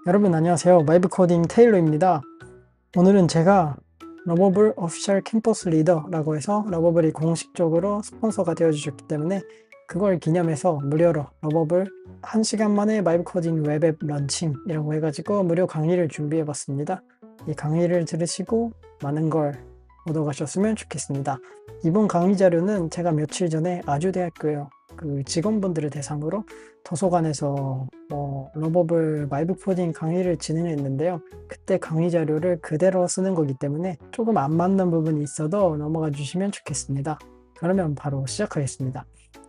여러분 안녕하세요. 마이브 코딩 테일러입니다. 오늘은 제가 러버블 오피셜 캠퍼스 리더라고 해서 러버블이 공식적으로 스폰서가 되어 주셨기 때문에 그걸 기념해서 무료로 러버블 1시간 만에 마이브 코딩 웹앱 런칭이라고 해가지고 무료 강의를 준비해 봤습니다. 이 강의를 들으시고 많은 걸 얻어가셨으면 좋겠습니다. 이번 강의 자료는 제가 며칠 전에 아주대학교 그 직원분들을 대상으로 도서관에서 러버블 마이브 코딩 강의를 진행했는데요. 그때 강의 자료를 그대로 쓰는 거기 때문에 조금 안 맞는 부분이 있어도 넘어가 주시면 좋겠습니다. 그러면 바로 시작하겠습니다.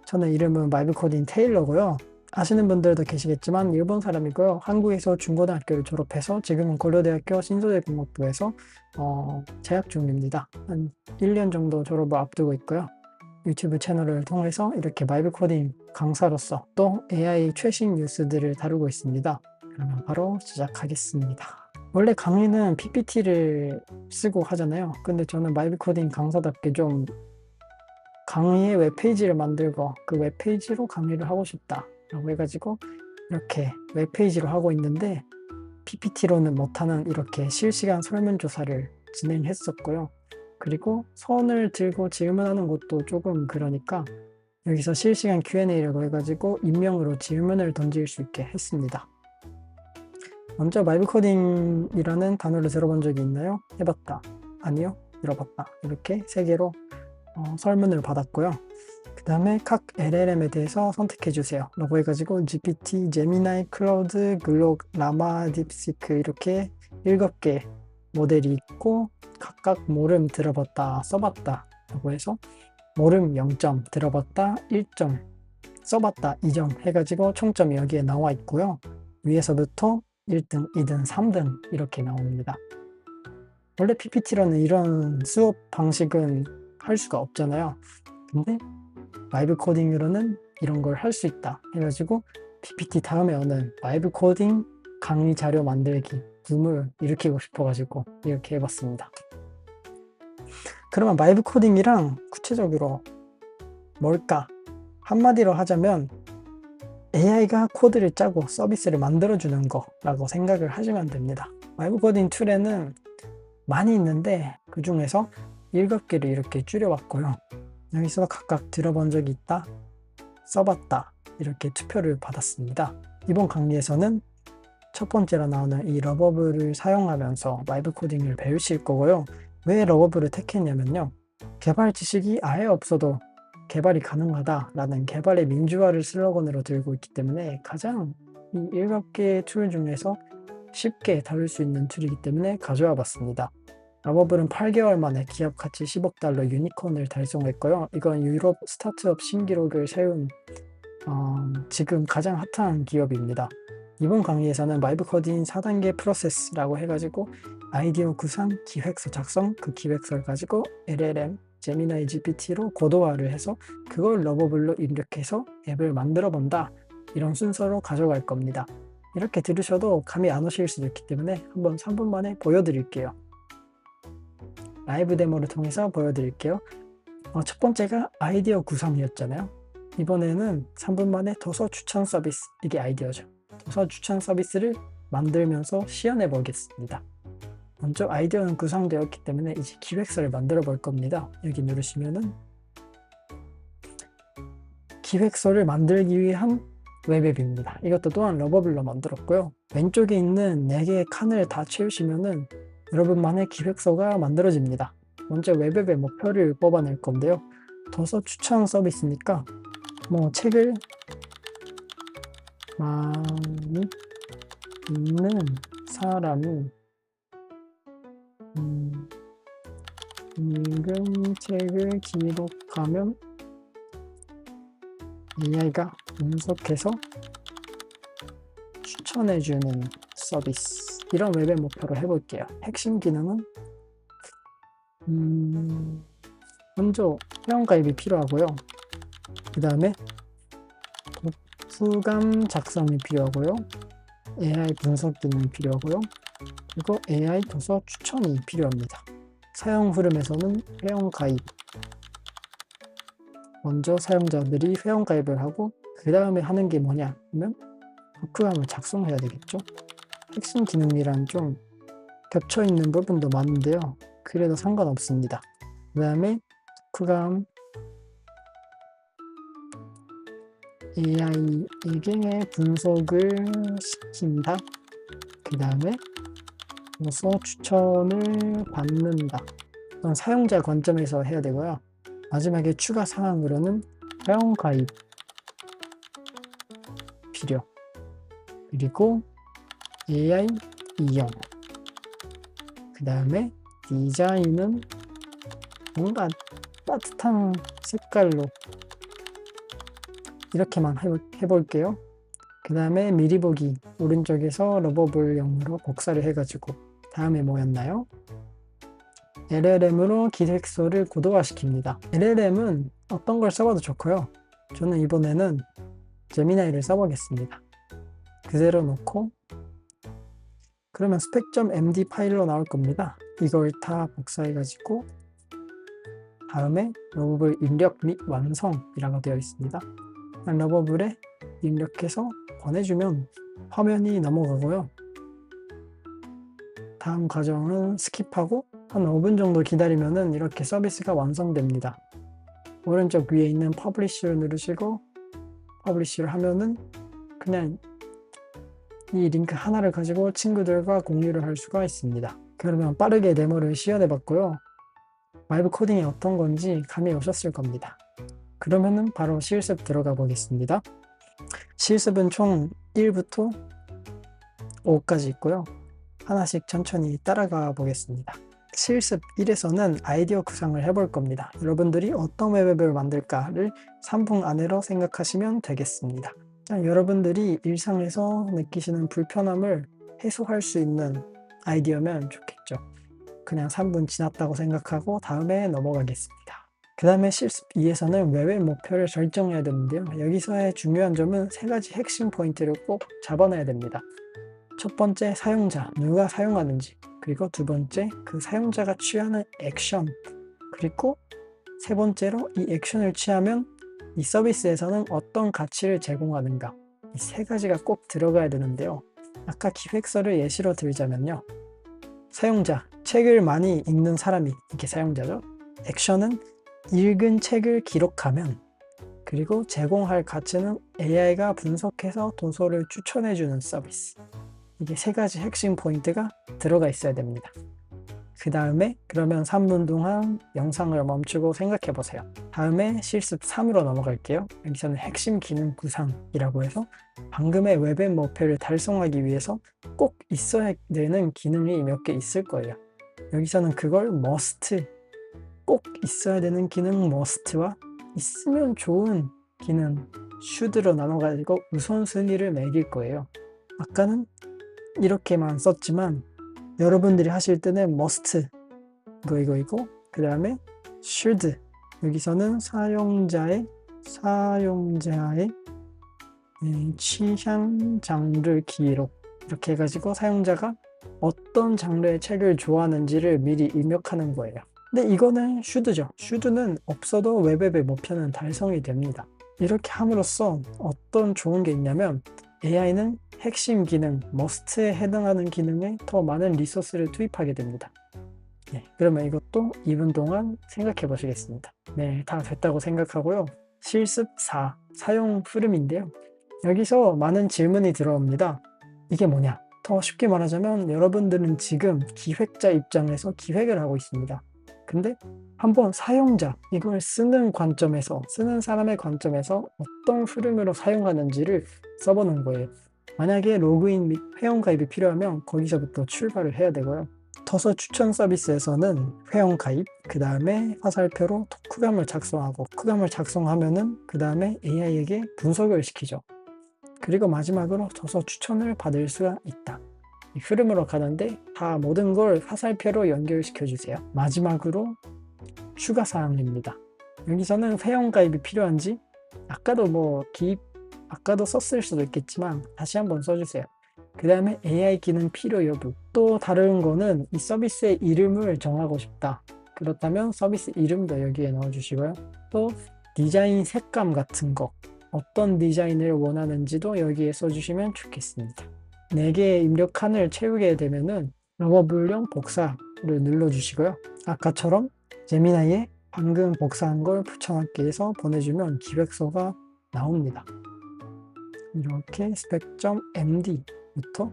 저는 이름은 마이브 코딩 테일러고요. 아시는 분들도 계시겠지만 일본 사람이고요. 한국에서 중고등학교를 졸업해서 지금은 고려대학교 신소재공학부에서 재학 중입니다. 한 1년 정도 졸업을 앞두고 있고요. 유튜브 채널을 통해서 이렇게 마이브 코딩 강사로서 또 AI 최신 뉴스들을 다루고 있습니다. 그러면 바로 시작하겠습니다. 원래 강의는 PPT를 쓰고 하잖아요. 근데 저는 마이브 코딩 강사답게 좀 강의의 웹페이지를 만들고 그 웹페이지로 강의를 하고 싶다라고 해가지고 이렇게 웹페이지로 하고 있는데 PPT로는 못하는 이렇게 실시간 설문조사를 진행했었고요. 그리고 손을 들고 질문하는 것도 조금 그러니까 여기서 실시간 Q&A라고 해가지고 익명으로 질문을 던질 수 있게 했습니다. 먼저 마이브 코딩이라는 단어를 들어본 적이 있나요? 해봤다. 아니요? 들어봤다. 이렇게 세 개로 설문을 받았고요. 그 다음에 각 LLM에 대해서 선택해 주세요 라고 해가지고 GPT, 제미나이, 클라우드, 글록, 라마, 딥시크 이렇게 7개 모델이 있고 각각 모름 들어봤다, 써봤다 라고 해서 모름 0점, 들어봤다 1점, 써봤다 2점 해가지고 총점이 여기에 나와 있고요. 위에서부터 1등, 2등, 3등 이렇게 나옵니다. 원래 PPT로는 이런 수업 방식은 할 수가 없잖아요. 근데 마이브 코딩으로는 이런 걸 할 수 있다 해가지고 PPT 다음에 오는 마이브 코딩 강의 자료 만들기 붐을 일으키고 싶어가지고 이렇게 해봤습니다. 그러면 마이브 코딩이랑 구체적으로 뭘까? 한마디로 하자면 AI가 코드를 짜고 서비스를 만들어주는 거라고 생각을 하시면 됩니다. 마이브 코딩 툴에는 많이 있는데 그 중에서 7개를 이렇게 줄여봤고요. 여기서 각각 들어본 적이 있다, 써봤다 이렇게 투표를 받았습니다. 이번 강의에서는 첫 번째로 나오는 이 러버블을 사용하면서 마이브 코딩을 배우실 거고요. 왜 러버블을 택했냐면요. 개발 지식이 아예 없어도 개발이 가능하다라는 개발의 민주화를 슬로건으로 들고 있기 때문에 가장 이 7개의 툴 중에서 쉽게 다룰 수 있는 툴이기 때문에 가져와 봤습니다. 러버블은 8개월 만에 기업 가치 10억 달러 유니콘을 달성했고요. 이건 유럽 스타트업 신기록을 세운 지금 가장 핫한 기업입니다. 이번 강의에서는 마이브 코딩 4단계 프로세스라고 해가지고 아이디어 구상, 기획서 작성, 그 기획서를 가지고 LLM, 제미나이 GPT로 고도화를 해서 그걸 러버블로 입력해서 앱을 만들어 본다. 이런 순서로 가져갈 겁니다. 이렇게 들으셔도 감이 안 오실 수도 있기 때문에 한번 3분 만에 보여드릴게요. 라이브 데모를 통해서 보여드릴게요. 첫 번째가 아이디어 구상이었잖아요. 이번에는 3분 만에 도서 추천 서비스, 이게 아이디어죠. 도서 추천 서비스를 만들면서 시연해 보겠습니다. 먼저 아이디어는 구상되었기 때문에 이제 기획서를 만들어 볼 겁니다. 여기 누르시면은 기획서를 만들기 위한 웹앱입니다. 이것도 또한 러버블로 만들었고요. 왼쪽에 있는 4개의 칸을 다 채우시면은 여러분만의 기획서가 만들어집니다. 먼저 웹앱의 목표를 뽑아낼 건데요. 도서 추천 서비스니까 뭐 책을 많이 읽는 사람이 읽은 책을 기록하면 AI가 분석해서 추천해주는 서비스, 이런 웹앱 목표로 해볼게요. 핵심 기능은 먼저 회원가입이 필요하고요. 그 다음에 독후감 작성이 필요하고요. AI 분석 기능이 필요하고요. 그리고 AI 도서 추천이 필요합니다. 사용 흐름에서는 회원가입, 먼저 사용자들이 회원가입을 하고 그 다음에 하는 게 뭐냐 하면 독후감을 작성해야 되겠죠. 핵심 기능이랑 좀 겹쳐있는 부분도 많은데요. 그래도 상관없습니다. 그 다음에 독후감 AI에게 분석을 시킨다. 그 다음에 도서 추천을 받는다. 이건 사용자 관점에서 해야 되고요. 마지막에 추가 사항으로는 회원 가입 필요, 그리고 AI 이용, 그 다음에 디자인은 뭔가 따뜻한 색깔로 이렇게만 해볼게요. 그 다음에 미리 보기 오른쪽에서 러버블 영어로 복사를 해가지고 다음에 뭐였나요? LLM으로 기획서를 고도화시킵니다. LLM은 어떤 걸 써봐도 좋고요. 저는 이번에는 제미나이를 써보겠습니다. 그대로 놓고 그러면 spec.md 파일로 나올 겁니다. 이걸 다 복사해가지고 다음에 러버블 입력 및 완성이라고 되어 있습니다. 러버블에 입력해서 보내주면 화면이 넘어가고요. 다음 과정은 스킵하고 한 5분 정도 기다리면은 이렇게 서비스가 완성됩니다. 오른쪽 위에 있는 퍼블리쉬를 누르시고 퍼블리쉬를 하면은 그냥 이 링크 하나를 가지고 친구들과 공유를 할 수가 있습니다. 그러면 빠르게 데모를 시연해 봤고요. 와이브 코딩이 어떤 건지 감이 오셨을 겁니다. 그러면은 바로 실습 들어가 보겠습니다. 실습은 총 1부터 5까지 있고요. 하나씩 천천히 따라가 보겠습니다. 실습 1에서는 아이디어 구상을 해볼 겁니다. 여러분들이 어떤 웹앱을 만들까를 3분 안으로 생각하시면 되겠습니다. 자, 여러분들이 일상에서 느끼시는 불편함을 해소할 수 있는 아이디어면 좋겠죠. 그냥 3분 지났다고 생각하고 다음에 넘어가겠습니다. 그 다음에 실습 2에서는 웹의 목표를 설정해야 되는데요. 여기서의 중요한 점은 3가지 핵심 포인트를 꼭 잡아놔야 됩니다. 첫 번째, 사용자, 누가 사용하는지, 그리고 두 번째, 그 사용자가 취하는 액션, 그리고 세 번째로 이 액션을 취하면 이 서비스에서는 어떤 가치를 제공하는가, 이 3가지가 꼭 들어가야 되는데요. 아까 기획서를 예시로 들자면요. 사용자, 책을 많이 읽는 사람이 이게 사용자죠. 액션은 읽은 책을 기록하면, 그리고 제공할 가치는 AI가 분석해서 도서를 추천해주는 서비스. 이게 3가지 핵심 포인트가 들어가 있어야 됩니다. 그 다음에 그러면 3분 동안 영상을 멈추고 생각해 보세요. 다음에 실습 3으로 넘어갈게요. 여기서는 핵심 기능 구상이라고 해서 방금의 웹앱 목표를 달성하기 위해서 꼭 있어야 되는 기능이 몇 개 있을 거예요. 여기서는 그걸 must, 꼭 있어야 되는 기능 must와 있으면 좋은 기능 should로 나눠가지고 우선순위를 매길 거예요. 아까는 이렇게만 썼지만 여러분들이 하실 때는 must 이거 그 다음에 should, 여기서는 사용자의 취향 장르 기록, 이렇게 해가지고 사용자가 어떤 장르의 책을 좋아하는지를 미리 입력하는 거예요. 근데 이거는 should죠. should는 없어도 웹앱의 목표는 달성이 됩니다. 이렇게 함으로써 어떤 좋은 게 있냐면 AI는 핵심 기능, must에 해당하는 기능에 더 많은 리소스를 투입하게 됩니다. 네, 그러면 이것도 2분 동안 생각해 보시겠습니다. 네, 다 됐다고 생각하고요. 실습 4, 사용 흐름인데요. 여기서 많은 질문이 들어옵니다. 이게 뭐냐? 더 쉽게 말하자면 여러분들은 지금 기획자 입장에서 기획을 하고 있습니다. 근데 한번 사용자, 이걸 쓰는 관점에서, 쓰는 사람의 관점에서 어떤 흐름으로 사용하는지를 써보는 거예요. 만약에 로그인 및 회원가입이 필요하면 거기서부터 출발을 해야 되고요. 도서 추천 서비스에서는 회원가입, 그 다음에 화살표로 독후감을 작성하고, 독후감을 작성하면은 그 다음에 AI에게 분석을 시키죠. 그리고 마지막으로 도서 추천을 받을 수가 있다. 이 흐름으로 가는데 다 모든 걸 화살표로 연결시켜 주세요. 마지막으로 추가 사항입니다. 여기서는 회원가입이 필요한지, 아까도 썼을 수도 있겠지만 다시 한번 써주세요. 그 다음에 AI 기능 필요 여부. 또 다른 거는 이 서비스의 이름을 정하고 싶다. 그렇다면 서비스 이름도 여기에 넣어주시고요. 또 디자인 색감 같은 거, 어떤 디자인을 원하는지도 여기에 써주시면 좋겠습니다. 4개의 입력 칸을 채우게 되면은 러버블용 복사를 눌러주시고요. 아까처럼 제미나이에 방금 복사한 걸 붙여넣기 해서 보내주면 기획서가 나옵니다. 이렇게 spec.md부터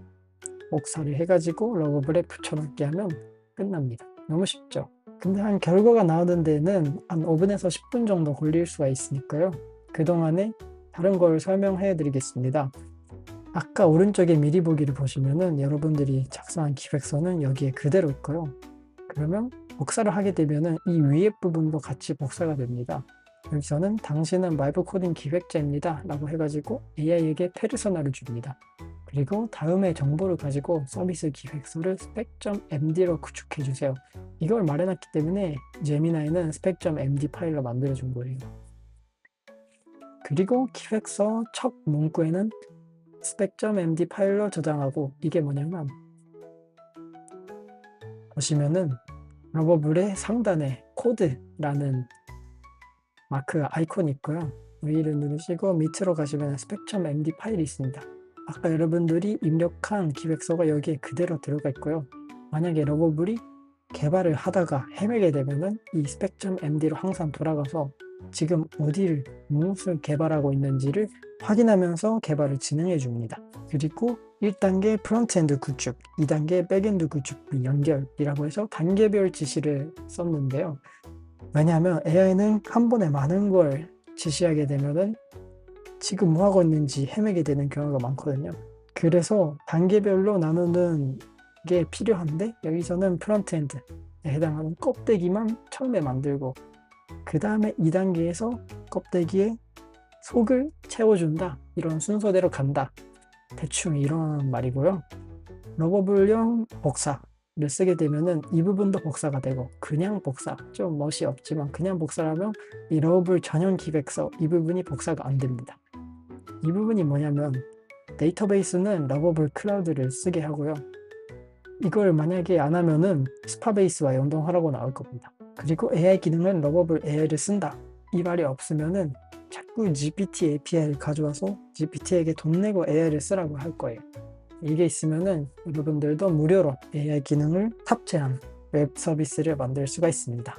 복사를 해가지고 러버블에 붙여넣기 하면 끝납니다. 너무 쉽죠? 근데 한 결과가 나오는 데는 한 5분에서 10분 정도 걸릴 수가 있으니까요. 그동안에 다른 걸 설명해 드리겠습니다. 아까 오른쪽에 미리 보기를 보시면은 여러분들이 작성한 기획서는 여기에 그대로 있고요. 그러면 복사를 하게 되면은 이 위에 부분도 같이 복사가 됩니다. 여기서는 당신은 말브 코딩 기획자입니다 라고 해가지고 AI에게 페르소나를 줍니다. 그리고 다음의 정보를 가지고 서비스 기획서를 spec.md로 구축해 주세요. 이걸 말해놨기 때문에 제미나이는 spec.md 파일로 만들어 준 거예요. 그리고 기획서 첫 문구에는 spec.md 파일로 저장하고, 이게 뭐냐면 보시면은 러버블의 상단에 코드라는 마크 아이콘이 있고요. 위를 누르시고 밑으로 가시면 spec.md 파일이 있습니다. 아까 여러분들이 입력한 기획서가 여기에 그대로 들어가 있고요. 만약에 러버블이 개발을 하다가 헤매게 되면은 이 spec.md로 항상 돌아가서 지금 어디를 무엇을 개발하고 있는지를 확인하면서 개발을 진행해 줍니다. 그리고 1단계 프론트엔드 구축, 2단계 백엔드 구축 연결이라고 해서 단계별 지시를 썼는데요. 왜냐하면 AI는 한 번에 많은 걸 지시하게 되면은 지금 뭐 하고 있는지 헤매게 되는 경우가 많거든요. 그래서 단계별로 나누는 게 필요한데, 여기서는 프론트엔드에 해당하는 껍데기만 처음에 만들고 그 다음에 2단계에서 껍데기에 속을 채워준다, 이런 순서대로 간다, 대충 이런 말이고요. 러버블용 복사를 쓰게 되면은 이 부분도 복사가 되고, 그냥 복사, 좀 멋이 없지만 그냥 복사라면 이 러버블 전용 기획서 이 부분이 복사가 안 됩니다. 이 부분이 뭐냐면 데이터베이스는 러버블 클라우드를 쓰게 하고요. 이걸 만약에 안 하면은 스파베이스와 연동하라고 나올 겁니다. 그리고 AI 기능은 러버블 AI를 쓴다, 이 말이 없으면은 자꾸 GPT API를 가져와서 GPT에게 돈 내고 AI를 쓰라고 할 거예요. 이게 있으면은 여러분들도 무료로 AI 기능을 탑재한 웹 서비스를 만들 수가 있습니다.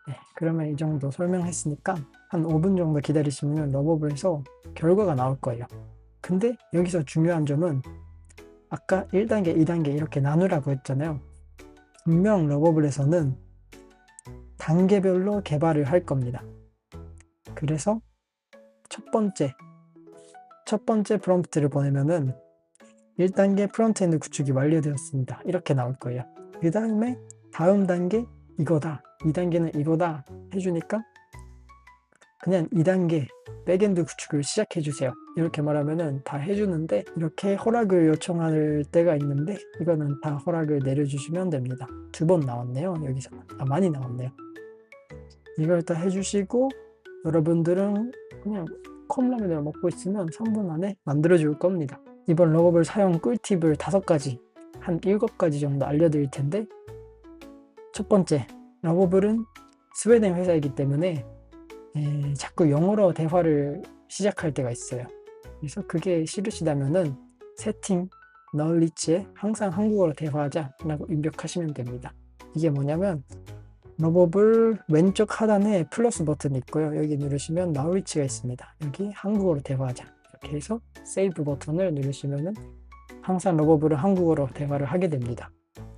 네, 그러면 이 정도 설명했으니까 한 5분 정도 기다리시면 러버블에서 결과가 나올 거예요. 근데 여기서 중요한 점은 아까 1단계, 2단계 이렇게 나누라고 했잖아요. 분명 러버블에서는 단계별로 개발을 할 겁니다. 그래서 첫 번째 프롬프트를 보내면은 1단계 프론트엔드 구축이 완료되었습니다, 이렇게 나올 거예요. 그 다음에 다음 단계 이거다, 2단계는 이거다 해주니까 그냥 2단계 백엔드 구축을 시작해 주세요, 이렇게 말하면은 다 해주는데, 이렇게 허락을 요청할 때가 있는데 이거는 다 허락을 내려주시면 됩니다. 2번 나왔네요. 여기서 많이 나왔네요. 이걸 다 해주시고 여러분들은 그냥 컵라면을 먹고 있으면 3분 안에 만들어 줄 겁니다. 이번 러버블 사용 꿀팁을 5가지, 한 7가지 정도 알려드릴 텐데, 첫 번째, 러버블은 스웨덴 회사이기 때문에 자꾸 영어로 대화를 시작할 때가 있어요. 그래서 그게 싫으시다면은 세팅, knowledge에 항상 한국어로 대화하자 라고 입력하시면 됩니다. 이게 뭐냐면 러버블 왼쪽 하단에 플러스 버튼이 있고요. 여기 누르시면 knowledge가 있습니다. 여기 한국어로 대화하자 이렇게 해서 세이브 버튼을 누르시면은 항상 러버블은 한국어로 대화를 하게 됩니다.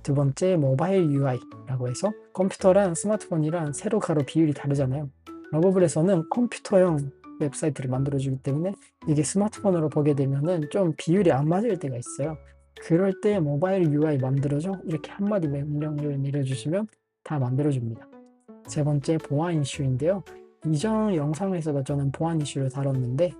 두 번째, 모바일 UI라고 해서 컴퓨터랑 스마트폰이랑 세로 가로 비율이 다르잖아요. 러버블에서는 컴퓨터용 웹사이트를 만들어주기 때문에 이게 스마트폰으로 보게 되면은 좀 비율이 안 맞을 때가 있어요. 그럴 때 모바일 UI 만들어줘, 이렇게 한마디 명령을 내려주시면 다 만들어줍니다. 세 번째, 보안 이슈인데요. 이전 영상에서도 저는 보안 이슈를 다뤘는데,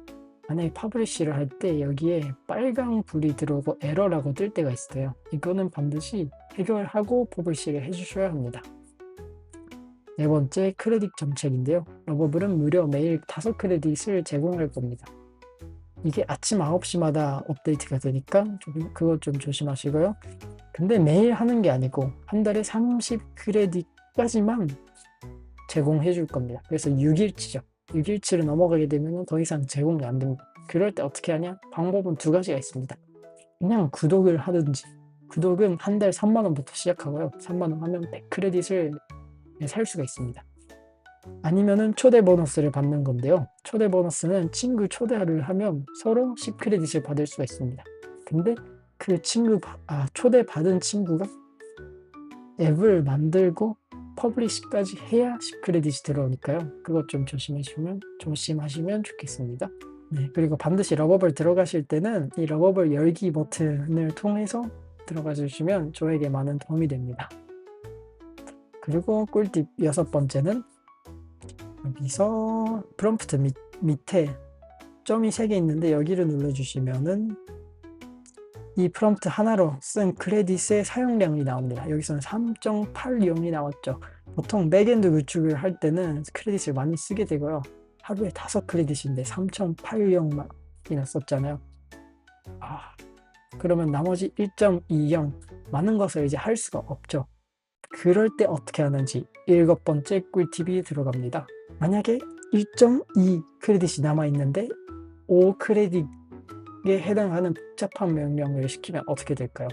만약에 퍼블리시를 할 때 여기에 빨강 불이 들어오고 에러라고 뜰 때가 있어요. 이거는 반드시 해결하고 퍼블리시를 해주셔야 합니다. 네 번째, 크레딧 정책인데요. 러버블은 무려 매일 5크레딧을 제공할 겁니다. 이게 아침 9시마다 업데이트가 되니까 그것 좀 조심하시고요. 근데 매일 하는 게 아니고 한 달에 30크레딧까지만 제공해 줄 겁니다. 그래서 6일치죠. 6일치를 넘어가게 되면 더 이상 제공이 안 됩니다. 그럴 때 어떻게 하냐? 방법은 2가지가 있습니다. 그냥 구독을 하든지, 구독은 한 달 3만 원부터 시작하고요. 3만 원 하면 100크레딧을 살 수가 있습니다. 아니면은 초대 보너스를 받는 건데요. 초대 보너스는 친구 초대를 하면 서로 10크레딧을 받을 수가 있습니다. 근데 그 초대 받은 친구가 앱을 만들고 퍼블리시까지 해야 10크레딧이 들어오니까요. 그것 좀 조심하시면 좋겠습니다. 네, 그리고 반드시 러버블 들어가실 때는 이 러버블 열기 버튼을 통해서 들어가 주시면 저에게 많은 도움이 됩니다. 그리고 꿀팁 6번째는 여기서 프롬프트 밑에 점이 3개 있는데 여기를 눌러주시면은 이 프롬프트 하나로 쓴 크레딧의 사용량이 나옵니다. 여기서는 3.8용이 나왔죠. 보통 백엔드 구축을 할 때는 크레딧을 많이 쓰게 되고요. 하루에 5크레딧인데 3.8용이나 썼잖아요. 그러면 나머지 1.20 많은 것을 이제 할 수가 없죠. 그럴 때 어떻게 하는지 7번째 꿀팁이 들어갑니다. 만약에 1.2 크레딧이 남아있는데 5크레딧에 해당하는 복잡한 명령을 시키면 어떻게 될까요?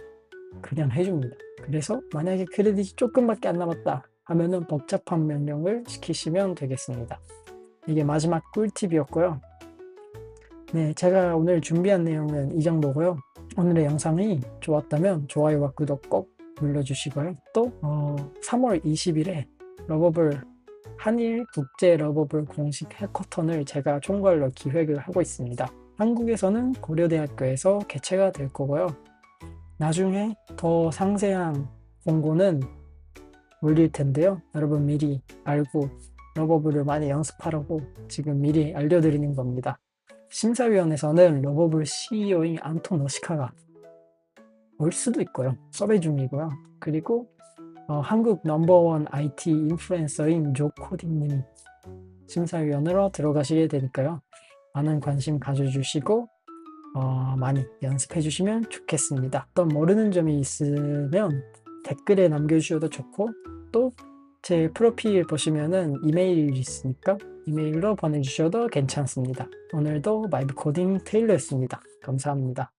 그냥 해줍니다. 그래서 만약에 크레딧이 조금밖에 안 남았다 하면은 복잡한 명령을 시키시면 되겠습니다. 이게 마지막 꿀팁이었고요. 네, 제가 오늘 준비한 내용은 이 정도고요. 오늘의 영상이 좋았다면 좋아요와 구독 꼭 눌러주시고요. 또 3월 20일에 러버블 한일 국제 러버블 공식 해커톤을 제가 총괄로 기획을 하고 있습니다. 한국에서는 고려대학교에서 개최가 될 거고요. 나중에 더 상세한 공고는 올릴 텐데요. 여러분 미리 알고 러버블을 많이 연습하라고 지금 미리 알려드리는 겁니다. 심사위원회에서는 러버블 CEO인 안톤 어시카가 올 수도 있고요. 서베이 중이고요. 그리고 한국 넘버원 IT 인플루엔서인 조코딩님이 심사위원으로 들어가시게 되니까요. 많은 관심 가져주시고 많이 연습해 주시면 좋겠습니다. 또 모르는 점이 있으면 댓글에 남겨주셔도 좋고 또 제 프로필 보시면은 이메일이 있으니까 이메일로 보내주셔도 괜찮습니다. 오늘도 마이브 코딩 테일러였습니다. 감사합니다.